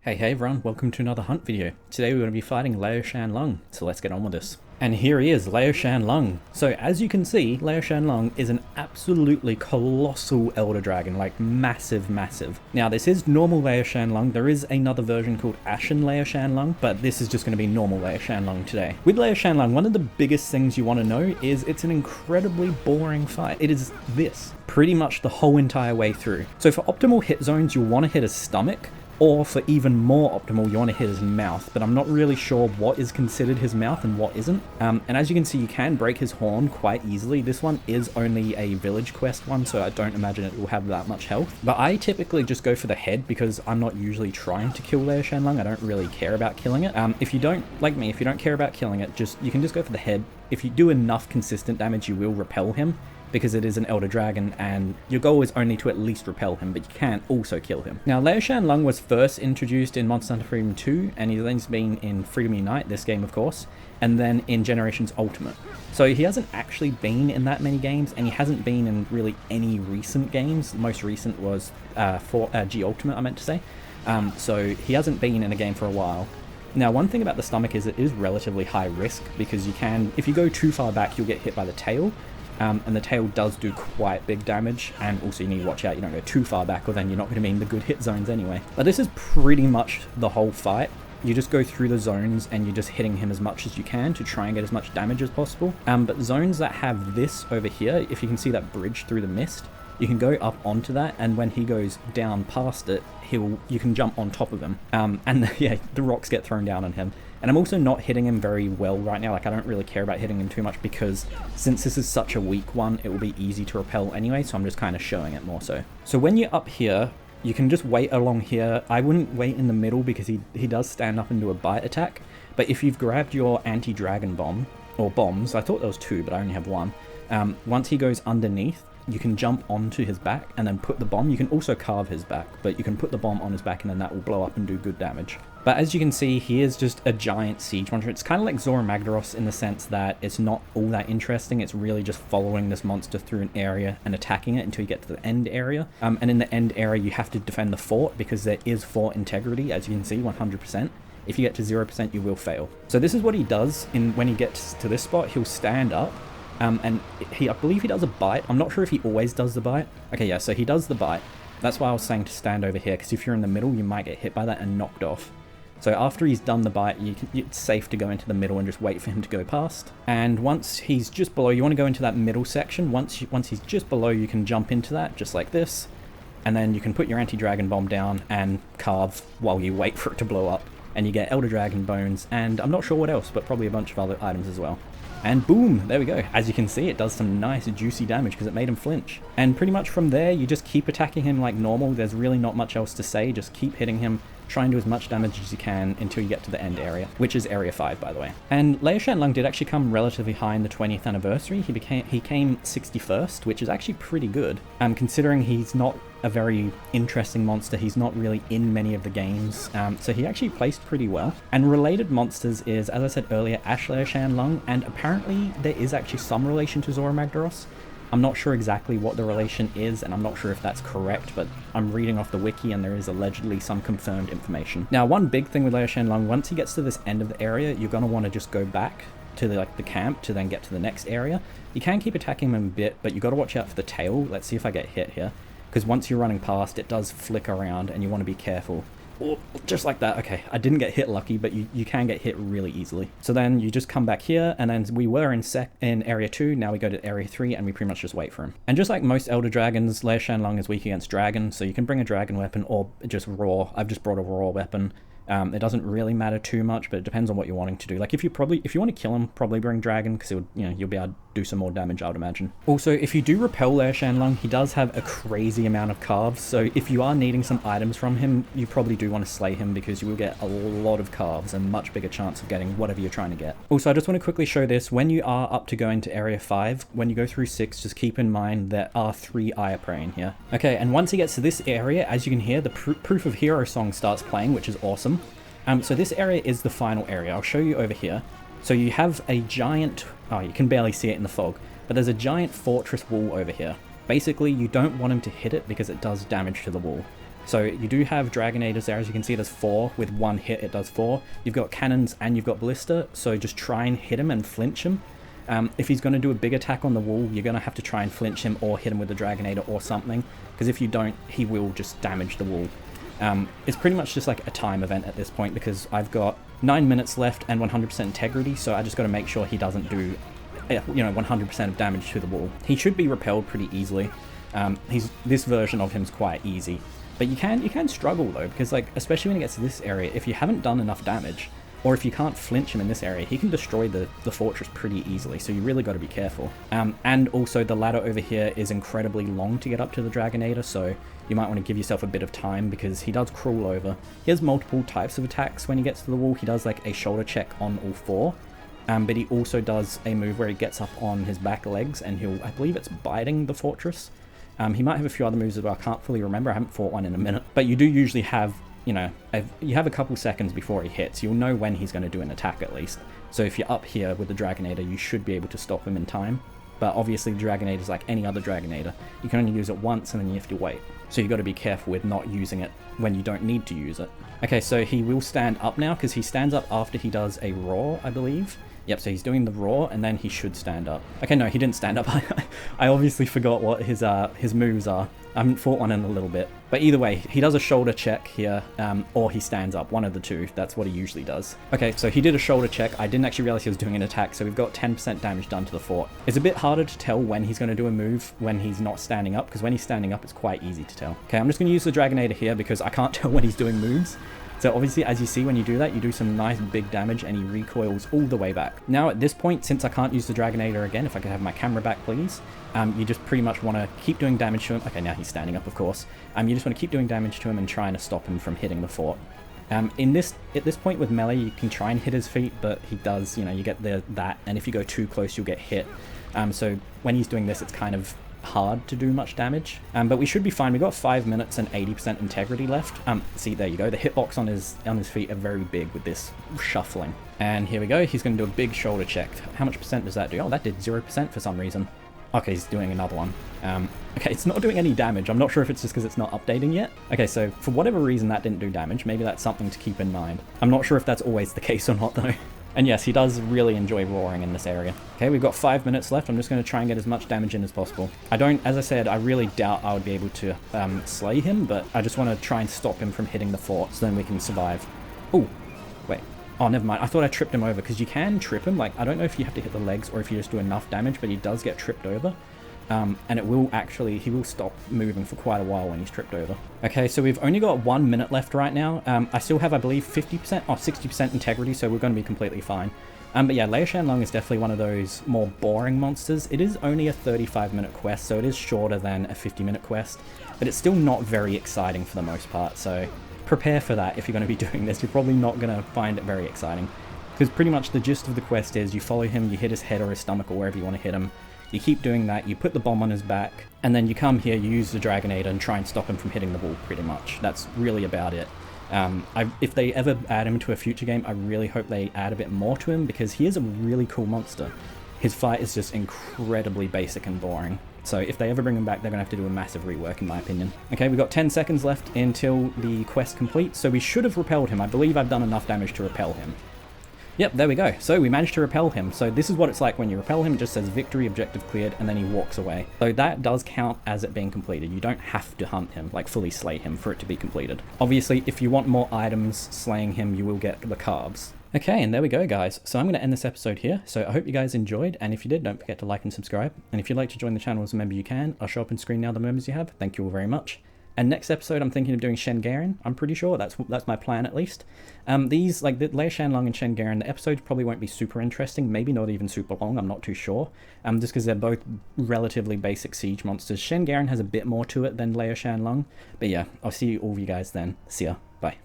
Hey everyone, welcome to another hunt video. Today we're going to be fighting Lao-Shan Lung, so let's get on with this. And here he is, Lao-Shan Lung. So as you can see, Lao-Shan Lung is an absolutely colossal Elder Dragon, like massive. Now this is normal Lao-Shan Lung, there is another version called Ashen Lao-Shan Lung, but this is just going to be normal Lao-Shan Lung today. With Lao-Shan Lung, one of the biggest things you want to know is it's an incredibly boring fight. It is this, pretty much the whole entire way through. So for optimal hit zones, you'll want to hit his stomach, or for even more optimal, you want to hit his mouth, but I'm not really sure what is considered his mouth and what isn't. And as you can see, you can break his horn quite easily. This one is only a village quest one, so I don't imagine it will have that much health. But I typically just go for the head because I'm not usually trying to kill Lao-Shan Lung. I don't really care about killing it. If you don't, like me, if you don't care about killing it, you can just go for the head. If you do enough consistent damage, you will repel him, because it is an Elder Dragon, and your goal is only to at least repel him, but you can also kill him. Now, Lao-Shan Lung was first introduced in Monster Hunter Freedom 2, and he's then been in Freedom Unite, this game of course, and then in Generations Ultimate. So he hasn't actually been in that many games, and he hasn't been in really any recent games. The most recent was G Ultimate, I meant to say. So he hasn't been in a game for a while. Now, one thing about the stomach is it is relatively high risk, because you can, if you go too far back, you'll get hit by the tail. And the tail does do quite big damage, and also you need to watch out you don't go too far back, or then you're not going to be in the good hit zones anyway. But this is pretty much the whole fight. You just go through the zones and you're just hitting him as much as you can to try and get as much damage as possible. But zones that have this over here, if you can see that bridge through the mist, you can go up onto that, and when he goes down past it, you can jump on top of him. Yeah, the rocks get thrown down on him. And I'm also not hitting him very well right now. Like, I don't really care about hitting him too much, because since this is such a weak one, it will be easy to repel anyway, so I'm just kind of showing it more so. So when you're up here, you can just wait along here. I wouldn't wait in the middle, because he does stand up and do a bite attack. But if you've grabbed your anti-dragon bomb, or bombs, I thought there was two, but I only have one. Once he goes underneath, you can jump onto his back and then put the bomb. You can also carve his back, but you can put the bomb on his back, and then that will blow up and do good damage. But as you can see, he is just a giant siege monster. It's kind of like Zora Magdaros in the sense that it's not all that interesting. It's really just following this monster through an area and attacking it until you get to the end area. And in the end area, you have to defend the fort, because there is fort integrity, as you can see, 100%. If you get to 0%, you will fail. So this is what he does when he gets to this spot. He'll stand up. And I believe he does a bite. I'm not sure if he always does the bite. Okay, yeah, so he does the bite. That's why I was saying to stand over here, because if you're in the middle, you might get hit by that and knocked off. So after he's done the bite, it's safe to go into the middle and just wait for him to go past. And once he's just below, you want to go into that middle section. Once he's just below, you can jump into that, just like this. And then you can put your anti-dragon bomb down and carve while you wait for it to blow up. And you get Elder Dragon bones, and I'm not sure what else, but probably a bunch of other items as well. And boom, there we go. As you can see, it does some nice juicy damage because it made him flinch. And pretty much from there, you just keep attacking him like normal. There's really not much else to say. Just keep hitting him, try and do as much damage as you can until you get to the end area, which is area 5, by the way. And Lao-Shan Lung did actually come relatively high in the 20th anniversary. He came 61st, which is actually pretty good, considering he's not a very interesting monster. He's not really in many of the games, so he actually placed pretty well. And related monsters is, as I said earlier, Ash Lao-Shan Lung, and apparently there is actually some relation to Zora Magdaros. I'm not sure exactly what the relation is, and I'm not sure if that's correct, but I'm reading off the wiki and there is allegedly some confirmed information. Now, one big thing with Lao-Shan Lung, once he gets to this end of the area, you're going to want to just go back to the camp to then get to the next area. You can keep attacking him a bit, but you got to watch out for the tail. Let's see if I get hit here, because once you're running past, it does flick around and you want to be careful. Oh, just like that. Okay, I didn't get hit lucky, but you can get hit really easily. So then you just come back here, and then we were in area 2, now we go to area 3, and we pretty much just wait for him. And just like most Elder Dragons, Lao-Shan Lung is weak against dragon, so you can bring a dragon weapon or just raw. I've just brought a raw weapon. It doesn't really matter too much, but it depends on what you're wanting to do. Like, if you want to kill him, probably bring dragon, because you'll be able to do some more damage, I would imagine. Also, if you do repel Lao-Shan Lung, he does have a crazy amount of carves, so if you are needing some items from him, you probably do want to slay him, because you will get a lot of carves and much bigger chance of getting whatever you're trying to get. Also, I just want to quickly show this. When you are up to going to area 5, when you go through 6, just keep in mind there are 3 Iapre in here. Okay, and once he gets to this area, as you can hear, the Proof of Hero song starts playing, which is awesome. So this area is the final area. I'll show you over here. So you have a giant, oh, you can barely see it in the fog, but there's a giant fortress wall over here. Basically, you don't want him to hit it because it does damage to the wall. So you do have Dragonators there. As you can see, there's 4. With 1 hit, it does 4. You've got cannons and you've got ballista, so just try and hit him and flinch him. If he's going to do a big attack on the wall, you're going to have to try and flinch him or hit him with the Dragonator or something, because if you don't, he will just damage the wall. It's pretty much just like a time event at this point, because I've got 9 minutes left and 100% integrity, so I just got to make sure he doesn't do 100% of damage to the wall. He should be repelled pretty easily. This version of him is quite easy, but you can struggle though, because like, especially when it gets to this area, if you haven't done enough damage, or if you can't flinch him in this area, he can destroy the fortress pretty easily, so you really got to be careful. And also the ladder over here is incredibly long to get up to the Dragonator, so you might want to give yourself a bit of time, because he does crawl over. He has multiple types of attacks when he gets to the wall. He does like a shoulder check on all 4, but he also does a move where he gets up on his back legs and I believe it's biting the fortress. He might have a few other moves as well, I can't fully remember, I haven't fought one in a minute. But you do usually have, you have a couple seconds before he hits. You'll know when he's going to do an attack at least. So if you're up here with the Dragonator, you should be able to stop him in time. But obviously the Dragonator is like any other Dragonator. You can only use it once and then you have to wait. So you've got to be careful with not using it when you don't need to use it. Okay, so he will stand up now, because he stands up after he does a roar, I believe. Yep, so he's doing the roar, and then he should stand up. Okay, no, he didn't stand up. I obviously forgot what his moves are. I haven't fought one in a little bit. But either way, he does a shoulder check here, or he stands up, one of the two. That's what he usually does. Okay, so he did a shoulder check. I didn't actually realize he was doing an attack, so we've got 10% damage done to the fort. It's a bit harder to tell when he's going to do a move when he's not standing up, because when he's standing up, it's quite easy to tell. Okay, I'm just going to use the Dragonator here, because I can't tell when he's doing moves. So obviously, as you see, when you do that, you do some nice big damage and he recoils all the way back. Now at this point, since I can't use the Dragonator again, if I could have my camera back, please, you just pretty much want to keep doing damage to him. Okay, now he's standing up, of course. You just want to keep doing damage to him and trying to stop him from hitting the fort. At this point with melee, you can try and hit his feet, but he does, you get that, and if you go too close, you'll get hit. So when he's doing this, it's kind of hard to do much damage, but we should be fine. We've got 5 minutes and 80% integrity left. See, there you go. The hitbox on his feet are very big with this shuffling. And here we go. He's going to do a big shoulder check. How much percent does that do? Oh, that did 0% for some reason. Okay, he's doing another one. Okay, it's not doing any damage. I'm not sure if it's just because it's not updating yet. Okay, so for whatever reason that didn't do damage. Maybe that's something to keep in mind. I'm not sure if that's always the case or not though. And yes, he does really enjoy roaring in this area. Okay, we've got 5 minutes left. I'm just going to try and get as much damage in as possible. As I said, I really doubt I would be able to slay him, but I just want to try and stop him from hitting the fort so then we can survive. Oh, wait. Oh, never mind. I thought I tripped him over, because you can trip him. Like, I don't know if you have to hit the legs or if you just do enough damage, but he does get tripped over. And he will stop moving for quite a while when he's tripped over. Okay, so we've only got 1 minute left right now. I still have, I believe, 60% integrity, so we're going to be completely fine. But yeah, Lao-Shan Lung is definitely one of those more boring monsters. It is only a 35-minute quest, so it is shorter than a 50-minute quest, but it's still not very exciting for the most part, so prepare for that if you're going to be doing this. You're probably not going to find it very exciting, because pretty much the gist of the quest is you follow him, you hit his head or his stomach or wherever you want to hit him. You keep doing that, you put the bomb on his back, and then you come here, you use the Dragonator and try and stop him from hitting the wall, pretty much. That's really about it. If they ever add him to a future game, I really hope they add a bit more to him, because he is a really cool monster. His fight is just incredibly basic and boring. So if they ever bring him back, they're going to have to do a massive rework, in my opinion. Okay, we've got 10 seconds left until the quest completes, so we should have repelled him. I believe I've done enough damage to repel him. Yep, there we go. So we managed to repel him. So this is what it's like when you repel him. It just says victory, objective cleared, and then he walks away. So that does count as it being completed. You don't have to hunt him, like fully slay him, for it to be completed. Obviously, if you want more items slaying him, you will get the carbs. Okay, and there we go, guys. So I'm going to end this episode here. So I hope you guys enjoyed, and if you did, don't forget to like and subscribe. And if you'd like to join the channel as a member, you can. I'll show up on screen now the members you have. Thank you all very much. And next episode, I'm thinking of doing Shen Garen. I'm pretty sure that's my plan, at least. These, like the Lao-Shan Lung and Shen Garen, the episodes probably won't be super interesting. Maybe not even super long. I'm not too sure. Just because they're both relatively basic siege monsters. Shen Garen has a bit more to it than Lao-Shan Lung. But yeah, I'll see all of you guys then. See ya. Bye.